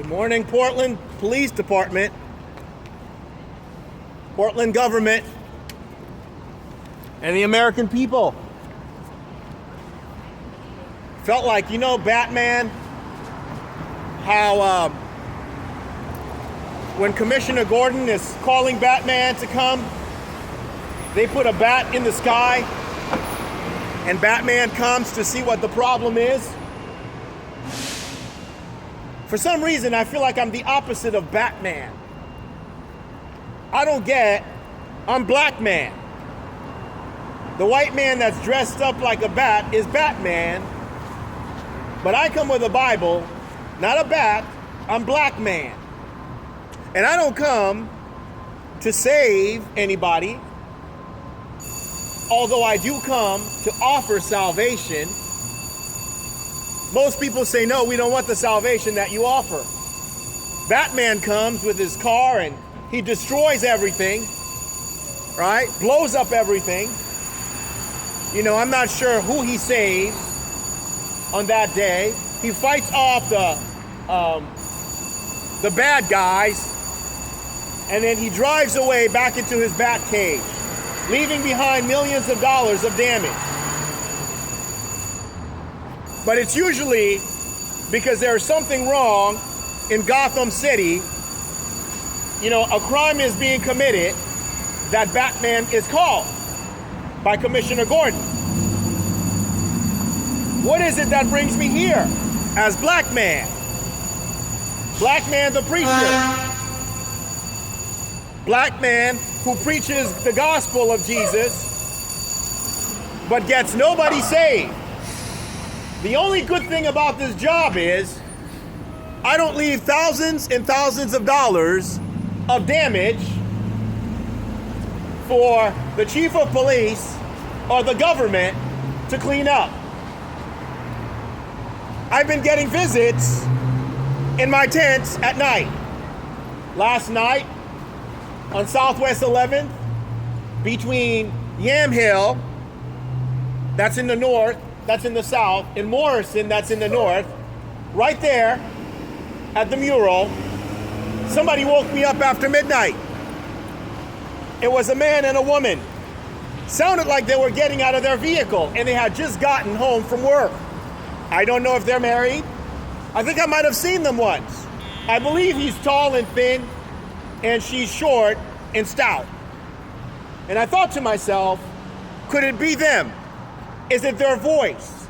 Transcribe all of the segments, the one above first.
Good morning, Portland Police Department, Portland government, and the American people. Felt like, Batman, how when Commissioner Gordon is calling Batman to come, they put a bat in the sky, and Batman comes to see what the problem is. For some reason, I feel like I'm the opposite of Batman. I'm Black Man. The white man that's dressed up like a bat is Batman, but I come with a Bible, not a bat. I'm Black Man. And I don't come to save anybody, although I do come to offer salvation. Most people say, no, we don't want the salvation that you offer. Batman comes with his car and he destroys everything, right? Blows up everything. I'm not sure who he saves on that day. He fights off the bad guys, and then he drives away back into his bat cage, leaving behind millions of dollars of damage. But it's usually because there's something wrong in Gotham City. A crime is being committed that Batman is called by Commissioner Gordon. What is it that brings me here as Black Man? Black Man the preacher. Black man who preaches the gospel of Jesus but gets nobody saved. The only good thing about this job is I don't leave thousands and thousands of dollars of damage for the chief of police or the government to clean up. I've been getting visits in my tents at night. Last night on Southwest 11th, between Yam Hill, that's in the north, that's in the south, and Morrison, that's in the north, right there at the mural, somebody woke me up after midnight. It was a man and a woman. Sounded like they were getting out of their vehicle and they had just gotten home from work. I don't know if they're married. I think I might have seen them once. I believe he's tall and thin and she's short and stout. And I thought to myself, could it be them? Is it their voice?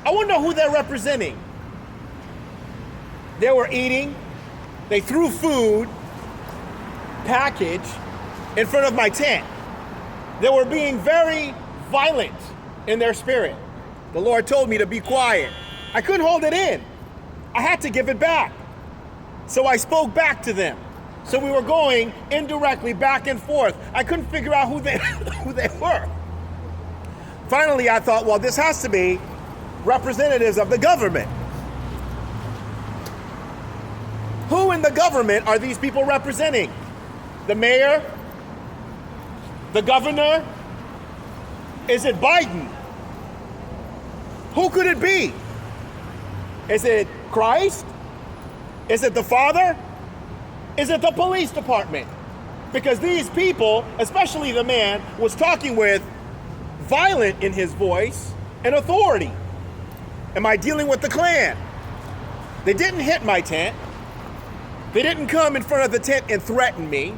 I wonder who they're representing. They were eating. They threw food, package, in front of my tent. They were being very violent in their spirit. The Lord told me to be quiet. I couldn't hold it in. I had to give it back. So I spoke back to them. So we were going indirectly back and forth. I couldn't figure out who they were. Finally, I thought, well, this has to be representatives of the government. Who in the government are these people representing? The mayor? The governor? Is it Biden? Who could it be? Is it Christ? Is it the Father? Is it the police department? Because these people, especially the man, was talking with violent in his voice and authority. Am I dealing with the Klan? They didn't hit my tent. They didn't come in front of the tent and threaten me.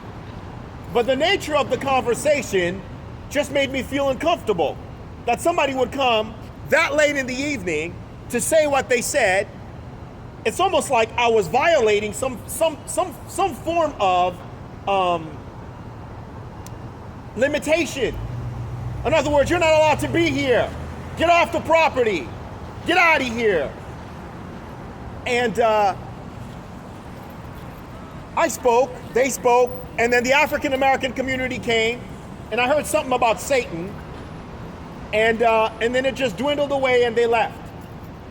But the nature of the conversation just made me feel uncomfortable. That somebody would come that late in the evening to say what they said. It's almost like I was violating some form of limitation. In other words, you're not allowed to be here. Get off the property. Get out of here. And I spoke, they spoke, and then the African American community came, and I heard something about Satan, and then it just dwindled away and they left.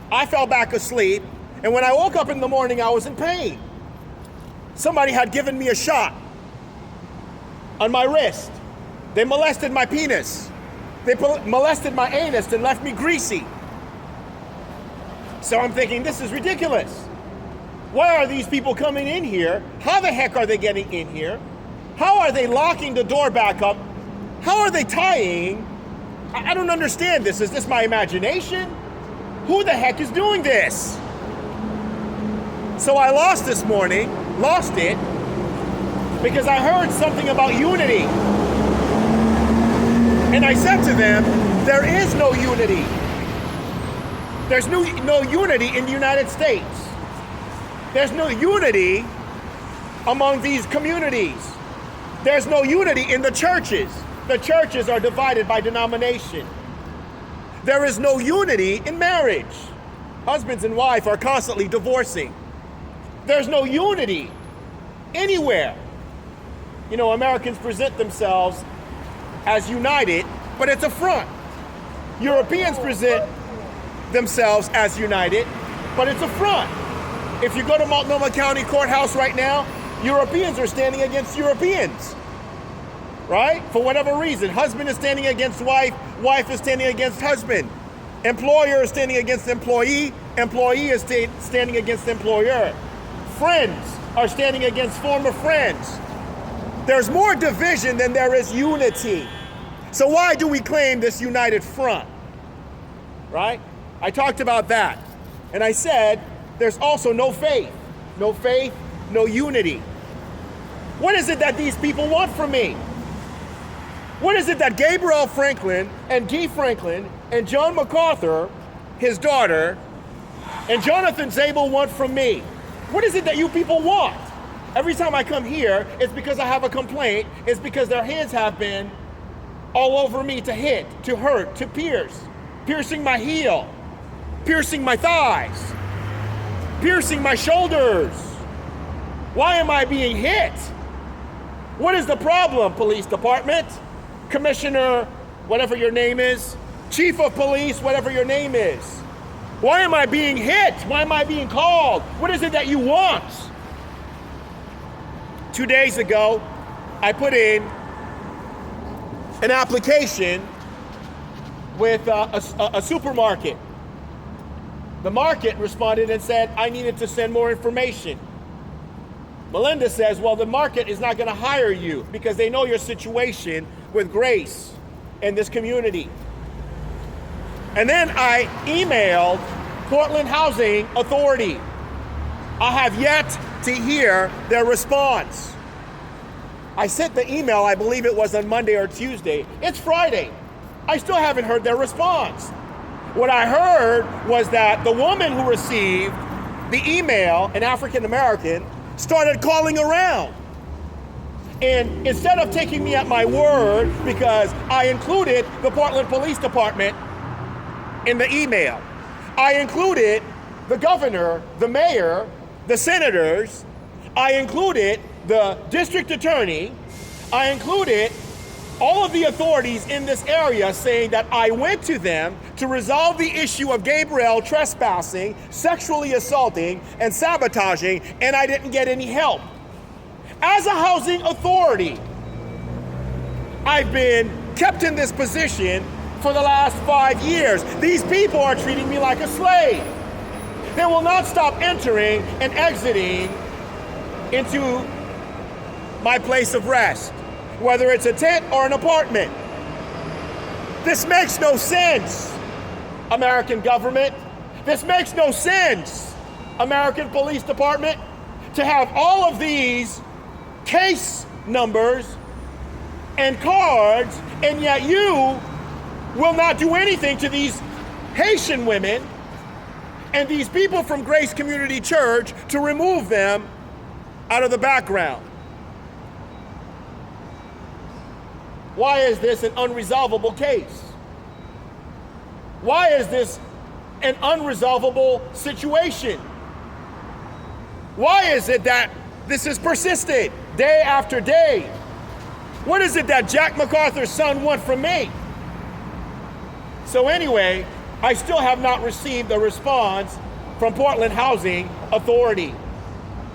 I fell back asleep, and when I woke up in the morning, I was in pain. Somebody had given me a shot on my wrist. They molested my penis. They molested my anus and left me greasy. So I'm thinking, this is ridiculous. Why are these people coming in here? How the heck are they getting in here? How are they locking the door back up? How are they tying? I don't understand this. Is this my imagination? Who the heck is doing this? So I lost this morning, lost it, because I heard something about unity. And I said to them, there is no unity. There's no unity in the United States. There's no unity among these communities. There's no unity in the churches. The churches are divided by denomination. There is no unity in marriage. Husbands and wife are constantly divorcing. There's no unity anywhere. You know, Americans present themselves as united, but it's a front. Europeans present themselves as united, but it's a front. If you go to Multnomah County Courthouse right now, Europeans are standing against Europeans, right? For whatever reason. Husband is standing against wife, wife is standing against husband. Employer is standing against employee, employee is standing against employer. Friends are standing against former friends. There's more division than there is unity. So why do we claim this united front? Right? I talked about that. And I said, there's also no faith. No faith, no unity. What is it that these people want from me? What is it that Gabriel Franklin and Guy Franklin and John MacArthur, his daughter, and Jonathan Zabel want from me? What is it that you people want? Every time I come here, it's because I have a complaint. It's because their hands have been all over me to hit, to hurt, to pierce. Piercing my heel, piercing my thighs, piercing my shoulders. Why am I being hit? What is the problem, police department? Commissioner, whatever your name is, chief of police, whatever your name is. Why am I being hit? Why am I being called? What is it that you want? 2 days ago, I put in an application with a supermarket. The market responded and said, I needed to send more information. Melinda says, well, the market is not going to hire you because they know your situation with Grace in this community. And then I emailed Portland Housing Authority. I have yet to hear their response. I sent the email, I believe it was on Monday or Tuesday. It's Friday. I still haven't heard their response. What I heard was that the woman who received the email, an African American, started calling around. And instead of taking me at my word, because I included the Portland Police Department in the email, I included the governor, the mayor, the senators, I included the district attorney, I included all of the authorities in this area saying that I went to them to resolve the issue of Gabriel trespassing, sexually assaulting, and sabotaging, and I didn't get any help. As a housing authority, I've been kept in this position for the last 5 years. These people are treating me like a slave. They will not stop entering and exiting into my place of rest, whether it's a tent or an apartment. This makes no sense, American government. This makes no sense, American Police Department, to have all of these case numbers and cards, and yet you will not do anything to these Haitian women and these people from Grace Community Church to remove them out of the background. Why is this an unresolvable case? Why is this an unresolvable situation? Why is it that this has persisted day after day? What is it that Jack MacArthur's son wants from me? So anyway, I still have not received a response from Portland Housing Authority.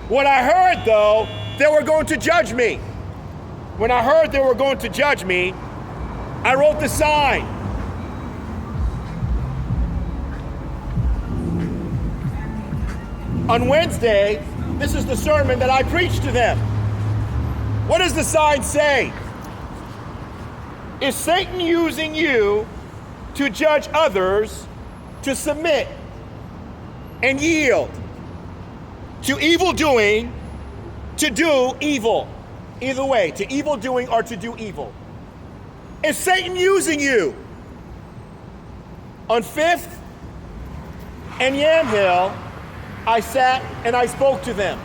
What I heard, though, they were going to judge me. When I heard they were going to judge me, I wrote the sign. On Wednesday, this is the sermon that I preached to them. What does the sign say? Is Satan using you to judge others, to submit and yield to evil doing, to do evil? Either way, to evil doing or to do evil. Is Satan using you? On 5th and Yamhill, I sat and I spoke to them.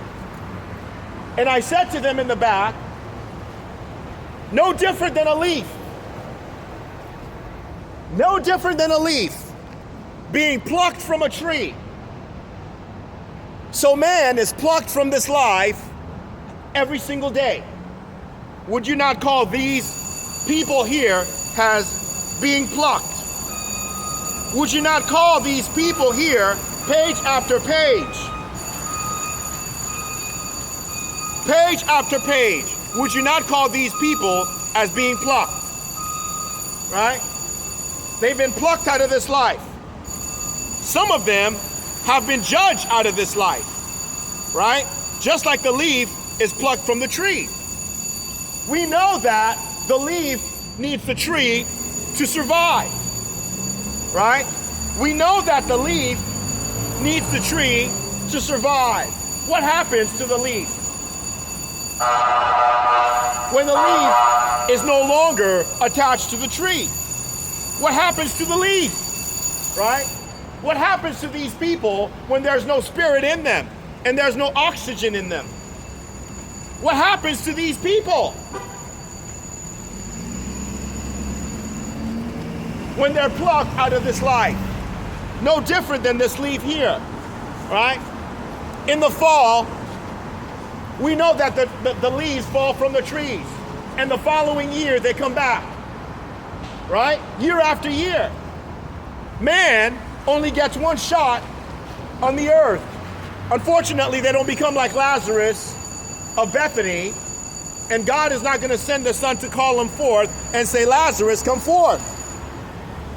And I said to them in the back, no different than a leaf. No different than a leaf being plucked from a tree. So man is plucked from this life every single day. Would you not call these people here as being plucked? Would you not call these people here, page after page, page after page, would you not call these people as being plucked? Right? They've been plucked out of this life. Some of them have been judged out of this life. Right? Just like the leaf is plucked from the tree. We know that the leaf needs the tree to survive. Right? We know that the leaf needs the tree to survive. What happens to the leaf? When the leaf is no longer attached to the tree, what happens to the leaf? Right? What happens to these people when there's no spirit in them and there's no oxygen in them? What happens to these people when they're plucked out of this life? No different than this leaf here, right? In the fall, we know that the leaves fall from the trees, and the following year they come back, right? Year after year. Man only gets one shot on the earth. Unfortunately, they don't become like Lazarus of Bethany, and God is not going to send the Son to call him forth and say, Lazarus, come forth.